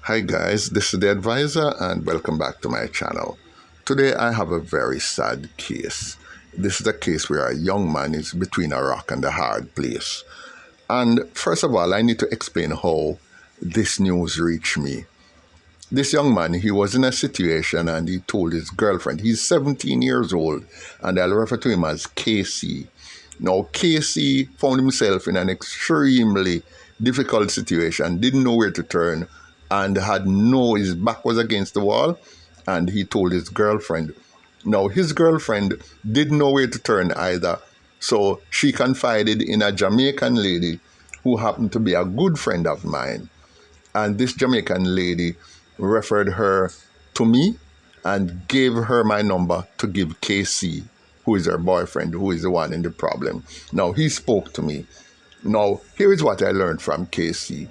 Hi guys, this is the Advisor and welcome back to my channel. Today I have a very sad case. This is a case where a young man is between a rock and a hard place. And first of all, I need to explain how this news reached me. This young man, he was in a situation and he told his girlfriend, he's 17 years old, and I'll refer to him as KC. Now, KC found himself in an extremely difficult situation, didn't know where to turn, and his back was against the wall, and he told his girlfriend. Now, his girlfriend didn't know where to turn either, so she confided in a Jamaican lady who happened to be a good friend of mine. And this Jamaican lady referred her to me and gave her my number to give KC, who is her boyfriend, who is the one in the problem. Now, he spoke to me. Now, here is what I learned from KC.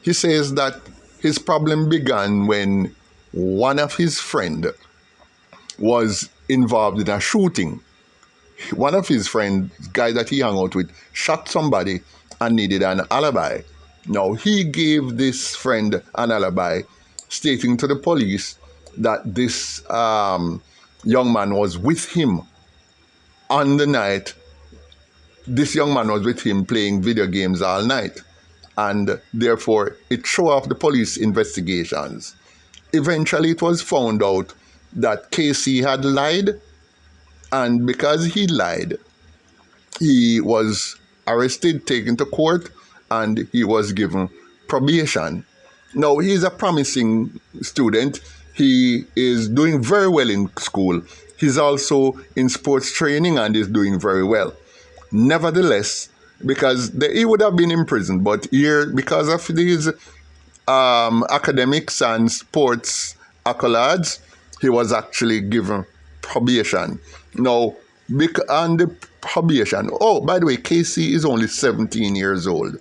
He says that his problem began when one of his friends was involved in a shooting. One of his friends, guy that he hung out with, shot somebody and needed an alibi. Now, he gave this friend an alibi, stating to the police that this young man was with him on the night. This young man was with him playing video games all night, and therefore it threw off the police investigations. Eventually, it was found out that KC had lied, and because he lied, he was arrested, taken to court, and he was given probation. Now, he's a promising student. He is doing very well in school. He's also in sports training and is doing very well. Nevertheless, because he would have been in prison, but here, because of these academics and sports accolades, he was actually given probation. Now, on the probation, oh, by the way, KC is only 17 years old.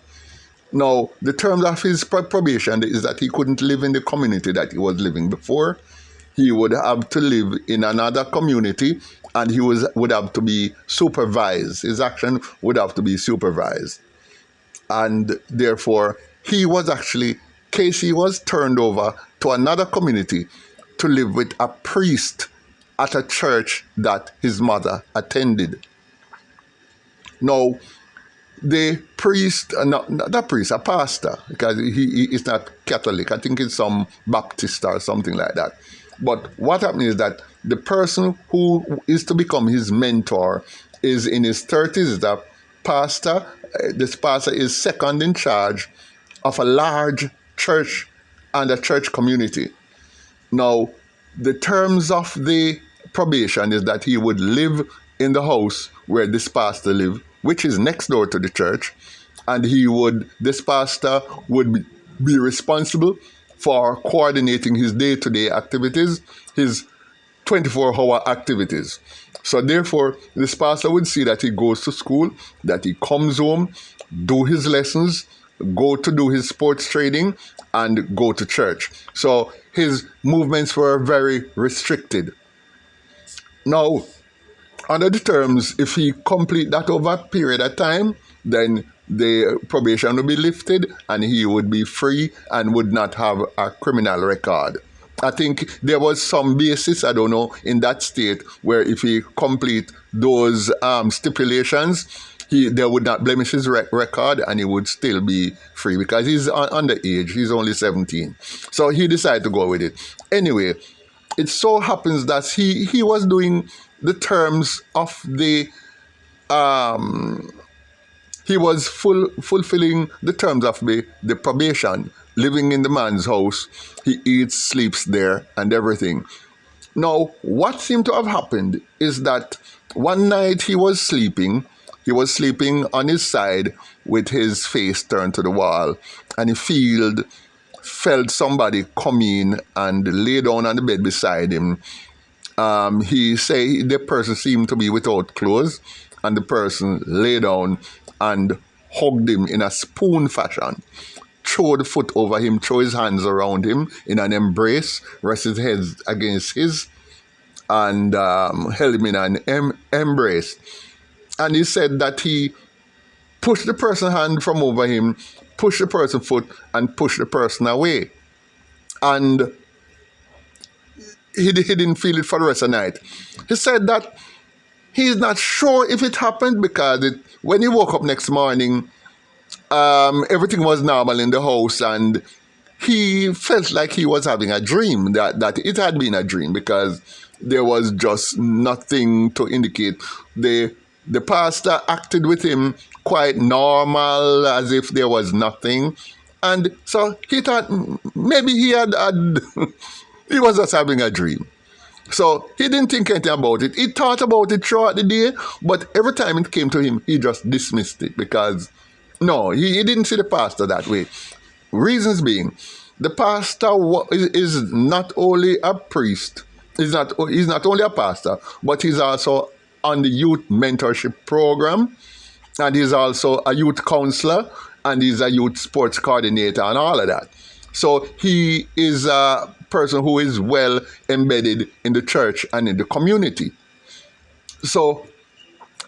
Now, the terms of his probation is that he couldn't live in the community that he was living before. He would have to live in another community, and he would have to be supervised. His action would have to be supervised. And therefore, KC was turned over to another community to live with a priest at a church that his mother attended. Now, the priest, a pastor, because he is not Catholic. I think it's some Baptist or something like that. But what happened is that the person who is to become his mentor is in his 30s, is a pastor. This pastor is second in charge of a large church and a church community. Now, the terms of the probation is that he would live in the house where this pastor lived, which is next door to the church, and this pastor would be responsible for coordinating his day-to-day activities, his 24-hour activities. So therefore, this pastor would see that he goes to school, that he comes home, do his lessons, go to do his sports training, and go to church. So his movements were very restricted. Now, under the terms, if he complete that over a period of time, then the probation would be lifted and he would be free and would not have a criminal record. I think there was some basis, I don't know, in that state where if he complete those stipulations, they would not blemish his record and he would still be free because he's underage. He's only 17. So he decided to go with it. Anyway, it so happens that he was doing the terms of the he was fulfilling the terms of the probation, living in the man's house. He eats, sleeps there, and everything. Now, what seemed to have happened is that one night he was sleeping on his side with his face turned to the wall, and he felt somebody come in and lay down on the bed beside him. He say the person seemed to be without clothes, and the person lay down and hugged him in a spoon fashion, threw the foot over him, threw his hands around him in an embrace, rest his head against his, and held him in an embrace. And he said that he pushed the person's hand from over him, pushed the person's foot, and pushed the person away. and he didn't feel it for the rest of the night. He said that he's not sure if it happened because when he woke up next morning, everything was normal in the house, and he felt like he was having a dream, that it had been a dream, because there was just nothing to indicate. The pastor acted with him quite normal, as if there was nothing. And so he thought maybe he was just having a dream. So he didn't think anything about it. He thought about it throughout the day, but every time it came to him, he just dismissed it because, no, he didn't see the pastor that way. Reasons being, the pastor is not only a priest, he's not only a pastor, but he's also on the youth mentorship program, and he's also a youth counselor, and he's a youth sports coordinator and all of that. So he is a person who is well embedded in the church and in the community. So,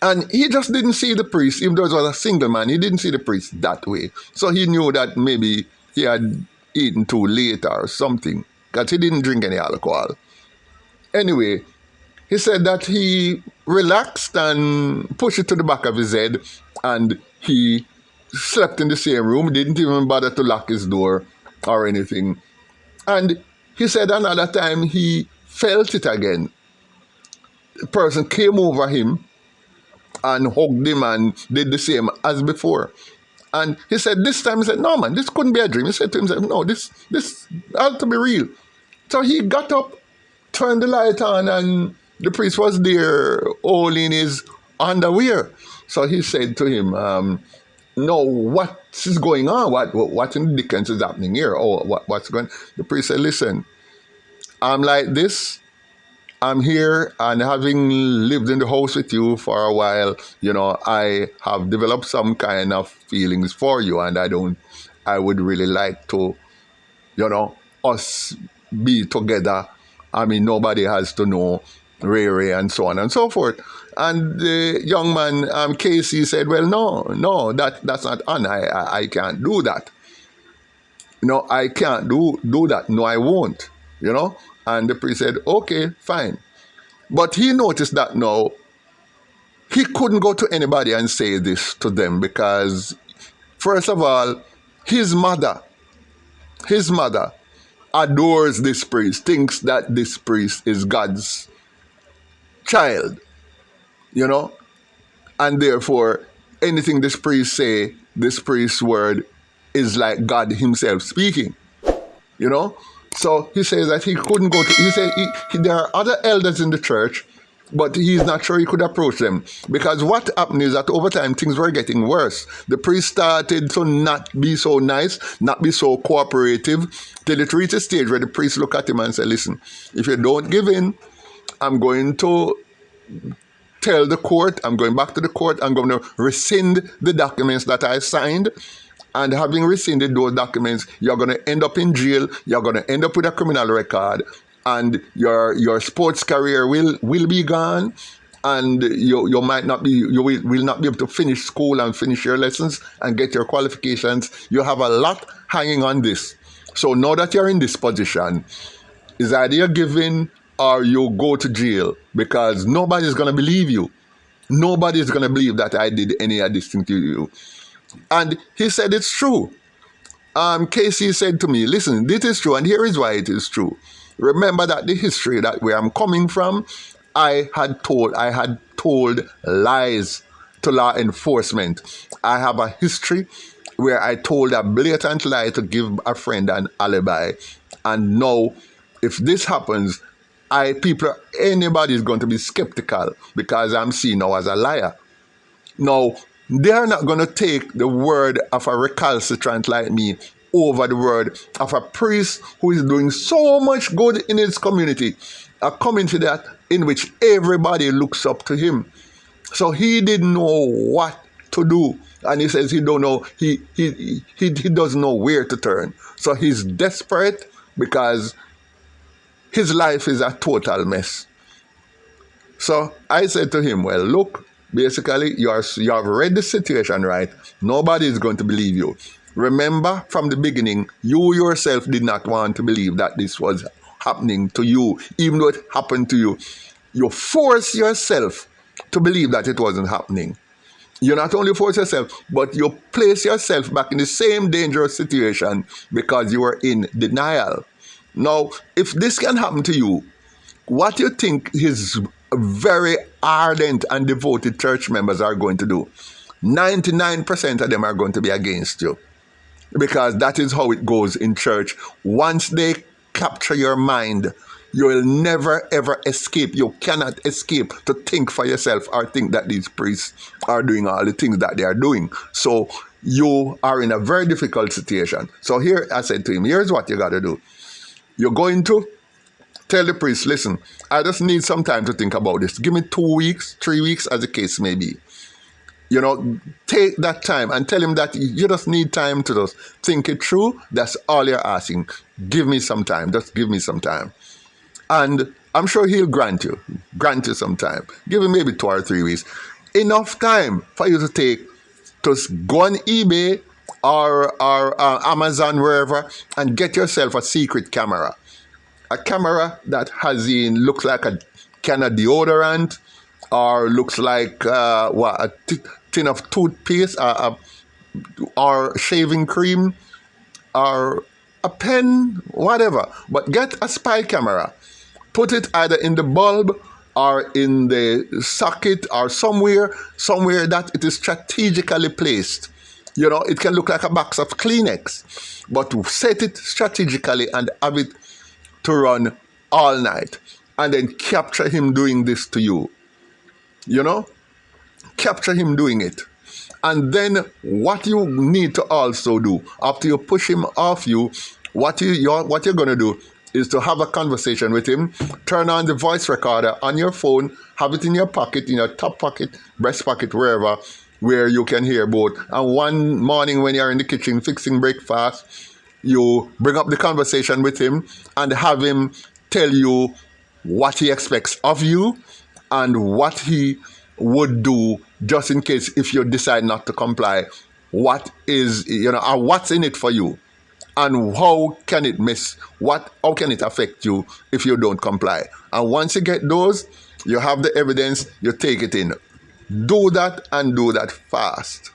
and he just didn't see the priest, even though he was a single man, he didn't see the priest that way. So he knew that maybe he had eaten too late or something, because he didn't drink any alcohol. Anyway, he said that he relaxed and pushed it to the back of his head, and he slept in the same room, didn't even bother to lock his door or anything. And he said another time he felt it again. The person came over him and hugged him and did the same as before. And he said this time, he said, no man, this couldn't be a dream. He said to himself, no, this had to be real. So he got up, turned the light on, and the priest was there all in his underwear. So he said to him, no, what is going on? What in the dickens is happening here? Oh, what's going on? The priest said, listen, I'm like this. I'm here, and having lived in the house with you for a while, I have developed some kind of feelings for you, and I would really like to, us be together. I mean, nobody has to know, Ray, and so on and so forth. And the young man, Casey, said, well, no, that's not on. I can't do that. No, I can't do that. No, I won't, And the priest said, okay, fine. But he noticed that now he couldn't go to anybody and say this to them because, first of all, his mother adores this priest, thinks that this priest is God's child, and therefore anything this priest say, this priest's word is like God himself speaking, So he says that he couldn't go to, he said there are other elders in the church, but he's not sure he could approach them. Because what happened is that over time things were getting worse. The priest started to not be so nice, not be so cooperative, till it reached a stage where the priest looked at him and said, listen, if you don't give in, I'm going to tell the court, I'm going back to the court, I'm going to rescind the documents that I signed. And having rescinded those documents, you're going to end up in jail, you're going to end up with a criminal record, and your sports career will be gone, and you might not be, you will not be able to finish school and finish your lessons and get your qualifications. You have a lot hanging on this. So now that you're in this position, is either you give in or you go to jail, because nobody's going to believe you. Nobody's going to believe that I did any of this thing to you. And he said it's true. Casey said to me, listen, this is true, and here is why it is true. Remember that the history that where I'm coming from, I had told lies to law enforcement. I have a history where I told a blatant lie to give a friend an alibi. And now, if this happens, anybody is going to be skeptical because I'm seen now as a liar. Now, they are not going to take the word of a recalcitrant like me over the word of a priest who is doing so much good in his community, a community that in which everybody looks up to him. So he didn't know what to do, and he says he don't know. He doesn't know where to turn. So he's desperate because his life is a total mess. So I said to him, well, look. Basically, you have read the situation right. Nobody is going to believe you. Remember, from the beginning, you yourself did not want to believe that this was happening to you, even though it happened to you. You force yourself to believe that it wasn't happening. You not only force yourself, but you place yourself back in the same dangerous situation because you were in denial. Now, if this can happen to you, what do you think his very ardent and devoted church members are going to do? 99% of them are going to be against you, because that is how it goes in church. Once they capture your mind, you will never ever escape. You cannot escape to think for yourself or think that these priests are doing all the things that they are doing. So you are in a very difficult situation. So here I said to him, here's what you got to do. You're going to tell the priest, listen, I just need some time to think about this. Give me 2 weeks, 3 weeks, as the case may be. Take that time and tell him that you just need time to just think it through. That's all you're asking. Give me some time. Just give me some time. And I'm sure he'll grant you some time. Give him maybe 2 or 3 weeks. Enough time for you to go on eBay or Amazon, wherever, and get yourself a secret camera. A camera that looks like a can of deodorant, or looks like a tin of toothpaste, or shaving cream, or a pen, whatever. But get a spy camera. Put it either in the bulb or in the socket or somewhere that it is strategically placed. It can look like a box of Kleenex, but set it strategically and have it to run all night, and then capture him doing this to you. Capture him doing it. And then what you need to also do after you push him off you, what you're going to do is to have a conversation with him. Turn on the voice recorder on your phone, have it in your pocket, in your top pocket, breast pocket, wherever, where you can hear both. And one morning when you're in the kitchen fixing breakfast, you bring up the conversation with him and have him tell you what he expects of you and what he would do just in case if you decide not to comply. What is, what's in it for you, and how can it how can it affect you if you don't comply? And once you get those, you have the evidence, you take it in. Do that, and do that fast.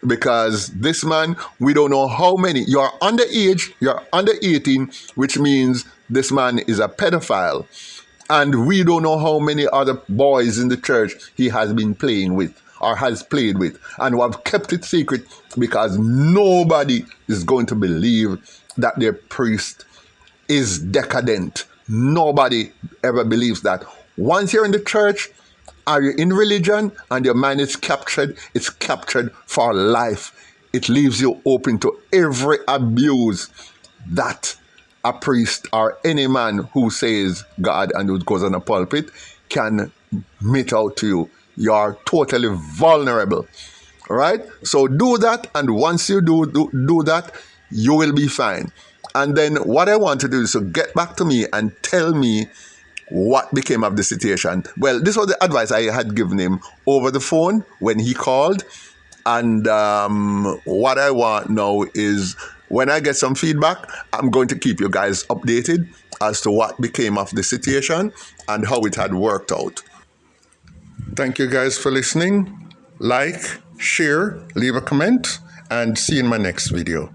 Because this man, we don't know how many. You're underage, you're under 18, which means this man is a pedophile. And we don't know how many other boys in the church he has been playing with or has played with. And we have kept it secret because nobody is going to believe that their priest is decadent. Nobody ever believes that. Once you're in the church, are you in religion and your mind is captured, it's captured for life. It leaves you open to every abuse that a priest or any man who says God and who goes on a pulpit can mete out to you. You are totally vulnerable. All right? So do that, and once you do that, you will be fine. And then what I want to do is to get back to me and tell me what became of the situation. Well, this was the advice I had given him over the phone when he called. And what I want now is, when I get some feedback, I'm going to keep you guys updated as to what became of the situation and how it had worked out. Thank you guys for listening. Like, share, leave a comment, and see you in my next video.